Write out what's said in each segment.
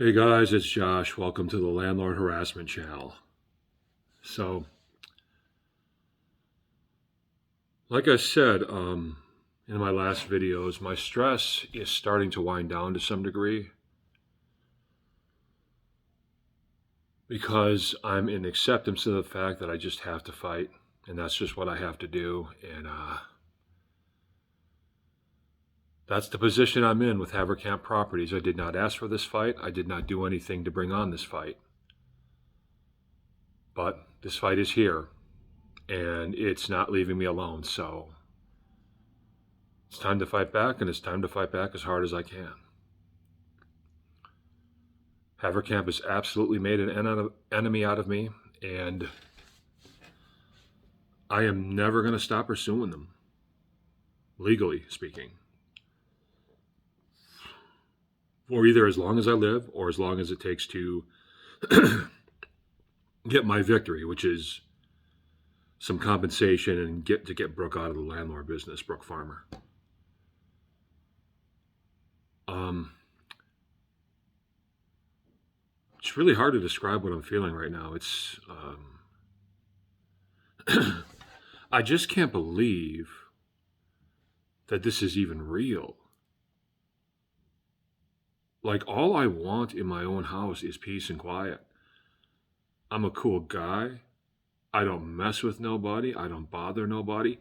Hey guys, it's Josh. Welcome to the Landlord Harassment Channel. So, like I said in my last videos, my stress is starting to wind down to some degree because I'm in acceptance of the fact that I just have to fight, and that's just what I have to do. And that's the position I'm in with Haverkamp Properties. I did not ask for this fight. I did not do anything to bring on this fight. But this fight is here, and it's not leaving me alone. So it's time to fight back, and it's time to fight back as hard as I can. Haverkamp has absolutely made an enemy out of me, and I am never going to stop pursuing them, legally speaking, for either as long as I live or as long as it takes to get my victory, which is some compensation and get Brooke out of the landlord business, Brooke Farmer. It's really hard to describe what I'm feeling right now. It's I just can't believe that this is even real. Like, all I want in my own house is peace and quiet. I'm a cool guy. I don't mess with nobody. I don't bother nobody.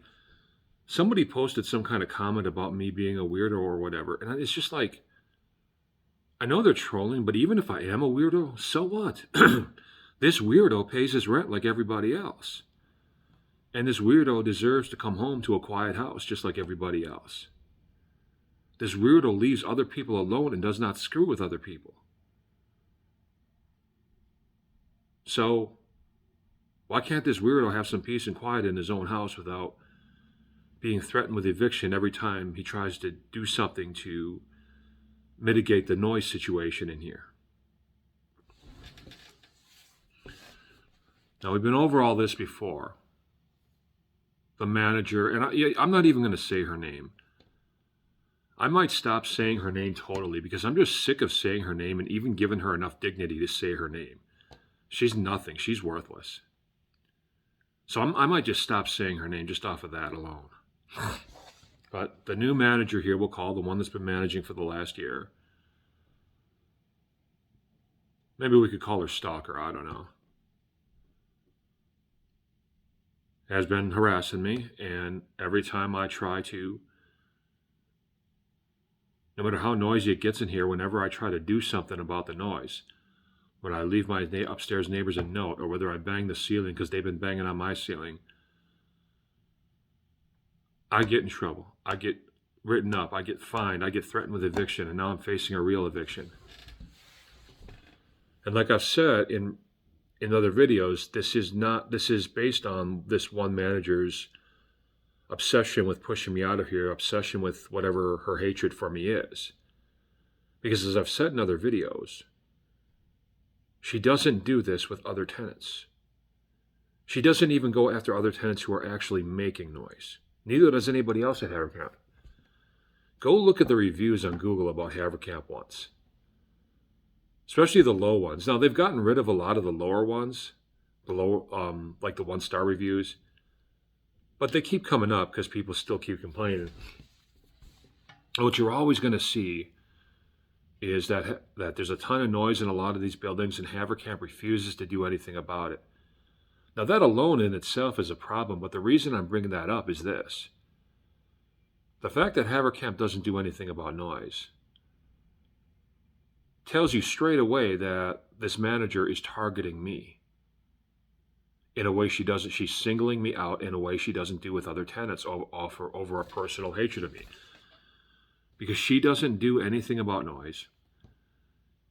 Somebody posted some kind of comment about me being a weirdo or whatever, and it's just like, I know they're trolling, but even if I am a weirdo, so what? This weirdo pays his rent like everybody else. And this weirdo deserves to come home to a quiet house just like everybody else. This weirdo leaves other people alone and does not screw with other people. So, why can't this weirdo have some peace and quiet in his own house without being threatened with eviction every time he tries to do something to mitigate the noise situation in here? Now, we've been over all this before. The manager, and I'm not even going to say her name. I might stop saying her name totally because I'm just sick of saying her name and even giving her enough dignity to say her name. She's nothing. She's worthless. So I might just stop saying her name just off of that alone. But the new manager here, we'll call the one that's been managing for the last year. Maybe we could call her Stalker, I don't know. Has been harassing me, and every time I try to, no matter how noisy it gets in here, whenever I try to do something about the noise, when I leave my upstairs neighbors a note, or whether I bang the ceiling because they've been banging on my ceiling, I get in trouble. I get written up. I get fined. I get threatened with eviction, and now I'm facing a real eviction. And like I've said in other videos, this is based on this one manager's obsession with pushing me out of here, obsession with whatever her hatred for me is. Because as I've said in other videos, she doesn't do this with other tenants. She doesn't even go after other tenants who are actually making noise. Neither does anybody else at Haverkamp. Go look at the reviews on Google about Haverkamp once. Especially the low ones. Now, they've gotten rid of a lot of the lower ones, the lower, like the 1-star reviews. But they keep coming up because people still keep complaining. What you're always going to see is that there's a ton of noise in a lot of these buildings, and Haverkamp refuses to do anything about it. Now, that alone in itself is a problem, but the reason I'm bringing that up is this. The fact that Haverkamp doesn't do anything about noise tells you straight away that this manager is targeting me in a way she doesn't. She's singling me out in a way she doesn't do with other tenants over a personal hatred of me. Because she doesn't do anything about noise.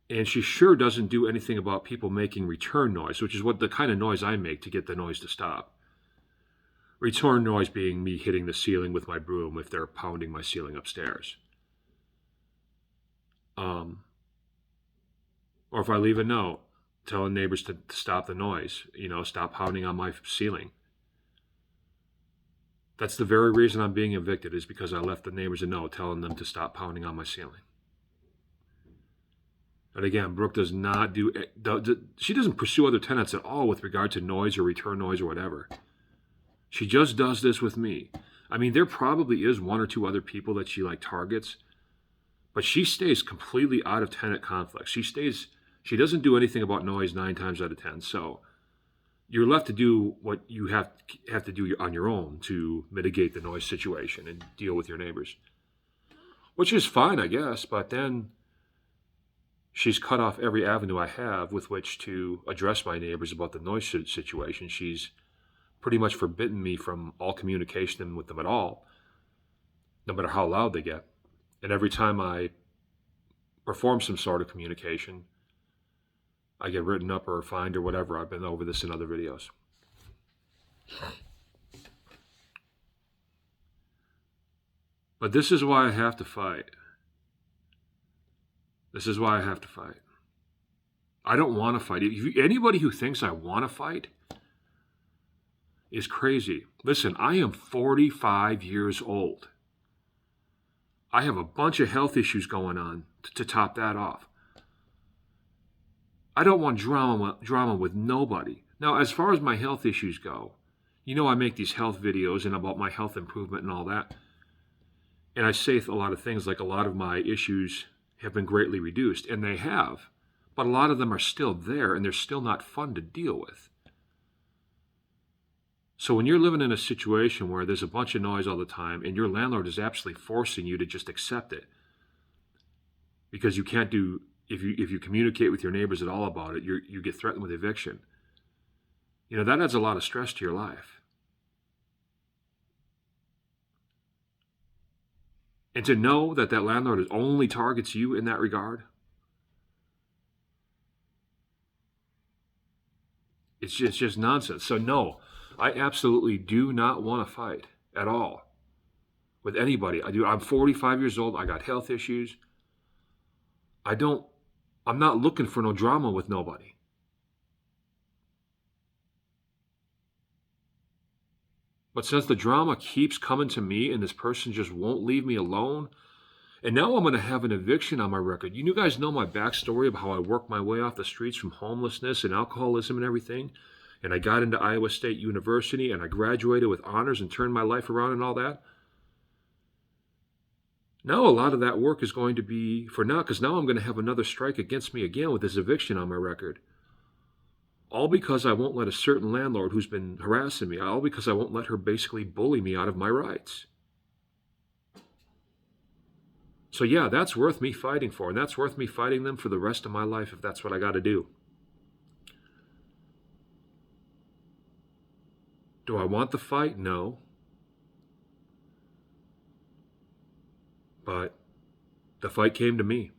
And she sure doesn't do anything about people making return noise, which is what the kind of noise I make to get the noise to stop. Return noise being me hitting the ceiling with my broom if they're pounding my ceiling upstairs. Or if I leave a note telling neighbors to stop the noise, stop pounding on my ceiling. That's the very reason I'm being evicted, is because I left the neighbors a note telling them to stop pounding on my ceiling. And again, Brooke does not do, she doesn't pursue other tenants at all with regard to noise or return noise or whatever. She just does this with me. I mean, there probably is one or two other people that she like targets, but she stays completely out of tenant conflict. She doesn't do anything about noise 9 times out of 10. So you're left to do what you have to do on your own to mitigate the noise situation and deal with your neighbors, which is fine, I guess. But then she's cut off every avenue I have with which to address my neighbors about the noise situation. She's pretty much forbidden me from all communication with them at all, no matter how loud they get. And every time I perform some sort of communication, I get written up or fined or whatever. I've been over this in other videos. But this is why I have to fight. This is why I have to fight. I don't want to fight. Anybody who thinks I want to fight is crazy. Listen, I am 45 years old. I have a bunch of health issues going on to top that off. I don't want drama with nobody. Now, as far as my health issues go, you know I make these health videos and about my health improvement and all that. And I say a lot of things like a lot of my issues have been greatly reduced, and they have. But a lot of them are still there, and they're still not fun to deal with. So when you're living in a situation where there's a bunch of noise all the time, and your landlord is absolutely forcing you to just accept it, because you can't do, if you communicate with your neighbors at all about it, you get threatened with eviction. You know, that adds a lot of stress to your life. And to know that that landlord only targets you in that regard, it's just nonsense. So no, I absolutely do not want to fight at all with anybody. I'm 45 years old. I got health issues. I'm not looking for no drama with nobody. But since the drama keeps coming to me and this person just won't leave me alone, and now I'm going to have an eviction on my record. You guys know my backstory of how I worked my way off the streets from homelessness and alcoholism and everything. And I got into Iowa State University and I graduated with honors and turned my life around and all that. Now a lot of that work is going to be for now, because now I'm going to have another strike against me again with this eviction on my record. All because I won't let a certain landlord who's been harassing me, all because I won't let her basically bully me out of my rights. So yeah, that's worth me fighting for, and that's worth me fighting them for the rest of my life if that's what I got to do. Do I want the fight? No. But the fight came to me.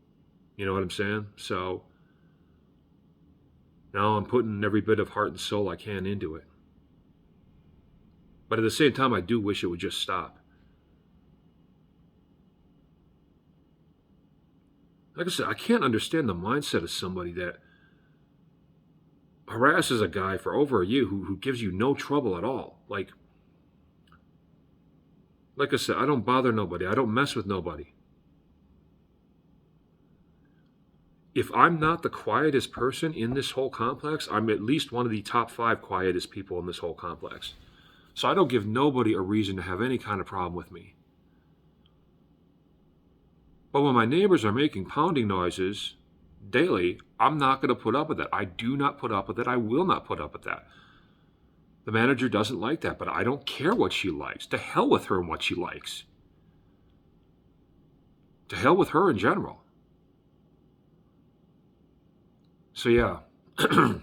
You know what I'm saying? So now I'm putting every bit of heart and soul I can into it. But at the same time, I do wish it would just stop. Like I said, I can't understand the mindset of somebody that harasses a guy for over a year who gives you no trouble at all. Like I said, I don't bother nobody. I don't mess with nobody. If I'm not the quietest person in this whole complex, I'm at least one of the top 5 quietest people in this whole complex. So I don't give nobody a reason to have any kind of problem with me. But when my neighbors are making pounding noises daily, I'm not going to put up with that. I do not put up with it. I will not put up with that. The manager doesn't like that, but I don't care what she likes. To hell with her and what she likes. To hell with her in general. So yeah, I'm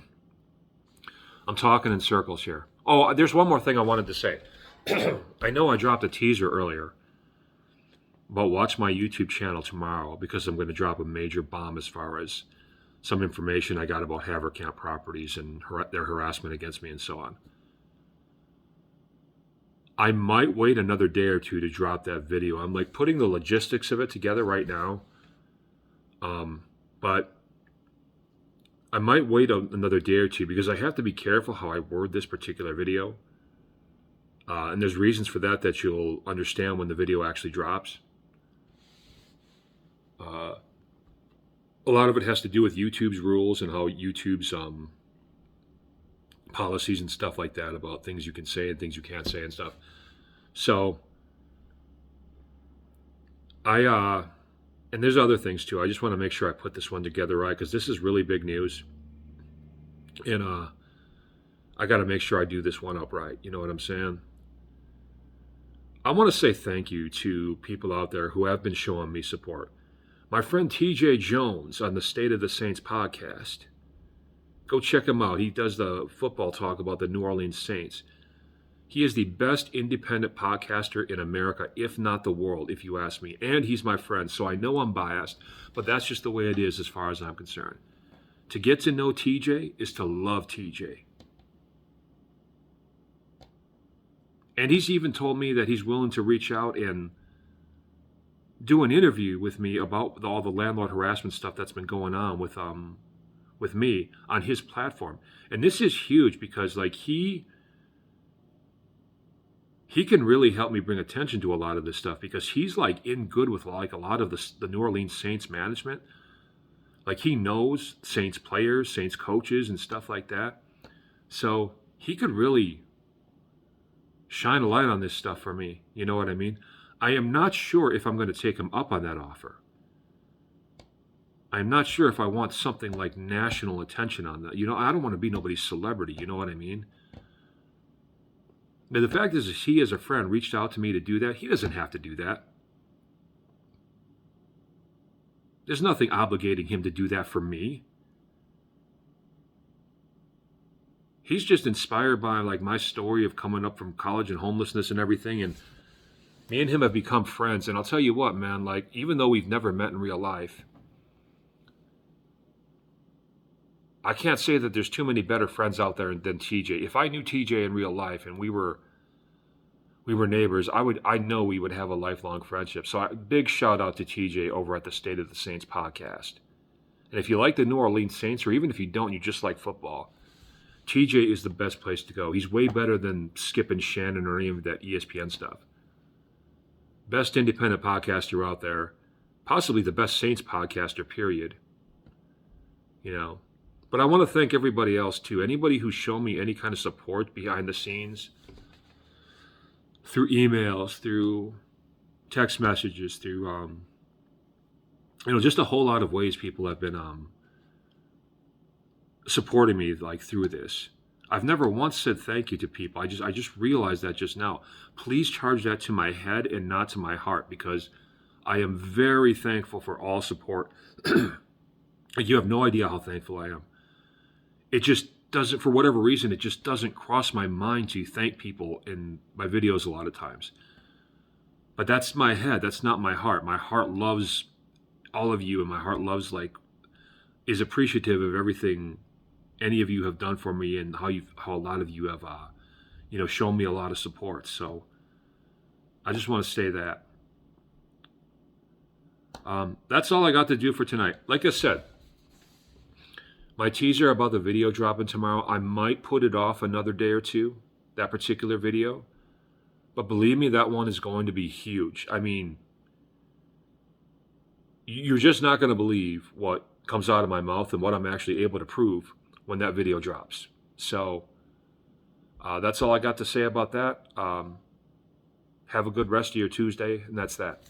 talking in circles here. Oh, there's one more thing I wanted to say. I know I dropped a teaser earlier, but watch my YouTube channel tomorrow because I'm going to drop a major bomb as far as some information I got about Haverkamp Properties and their harassment against me and so on. I might wait another day or two to drop that video. I'm like putting the logistics of it together right now. But I might wait another day or two because I have to be careful how I word this particular video. And there's reasons for that you'll understand when the video actually drops. a lot of it has to do with YouTube's rules and how YouTube's policies and stuff like that about things you can say and things you can't say and stuff. So and there's other things too. I just want to make sure I put this one together right, because this is really big news, and I got to make sure I do this one up right. You know what I'm saying? I want to say thank you to people out there who have been showing me support. My friend TJay Jones on the State of the Saints podcast. Go check him out. He does the football talk about the New Orleans Saints. He is the best independent podcaster in America, if not the world, if you ask me. And he's my friend, so I know I'm biased, but that's just the way it is as far as I'm concerned. To get to know TJ is to love TJ. And he's even told me that he's willing to reach out and do an interview with me about all the landlord harassment stuff that's been going on with me on his platform. And this is huge because like he can really help me bring attention to a lot of this stuff, because he's like in good with like a lot of the New Orleans Saints management. Like he knows Saints players, Saints coaches and stuff like that. So he could really shine a light on this stuff for me. You know what I mean? I am not sure if I'm going to take him up on that offer. I'm not sure if I want something like national attention on that. You know, I don't want to be nobody's celebrity. You know what I mean? Now, the fact is he, as a friend, reached out to me to do that. He doesn't have to do that. There's nothing obligating him to do that for me. He's just inspired by like my story of coming up from college and homelessness and everything. And me and him have become friends. And I'll tell you what, man, like even though we've never met in real life, I can't say that there's too many better friends out there than TJ. If I knew TJ in real life and we were neighbors, I know we would have a lifelong friendship. So big shout out to TJ over at the State of the Saints podcast. And if you like the New Orleans Saints, or even if you don't, you just like football, TJ is the best place to go. He's way better than Skip and Shannon or any of that ESPN stuff. Best independent podcaster out there. Possibly the best Saints podcaster, period. You know. But I want to thank everybody else too. Anybody who's shown me any kind of support behind the scenes, through emails, through text messages, through just a whole lot of ways people have been supporting me like through this. I've never once said thank you to people. I just realized that just now. Please charge that to my head and not to my heart, because I am very thankful for all support. You have no idea how thankful I am. It just doesn't, for whatever reason, it just doesn't cross my mind to thank people in my videos a lot of times. But that's my head. That's not my heart. My heart loves all of you, and my heart is appreciative of everything any of you have done for me, and how a lot of you have, shown me a lot of support. So I just want to say that. That's all I got to do for tonight. Like I said, my teaser about the video dropping tomorrow, I might put it off another day or two, that particular video. But believe me, that one is going to be huge. I mean, you're just not going to believe what comes out of my mouth and what I'm actually able to prove when that video drops. So that's all I got to say about that. Have a good rest of your Tuesday, and that's that.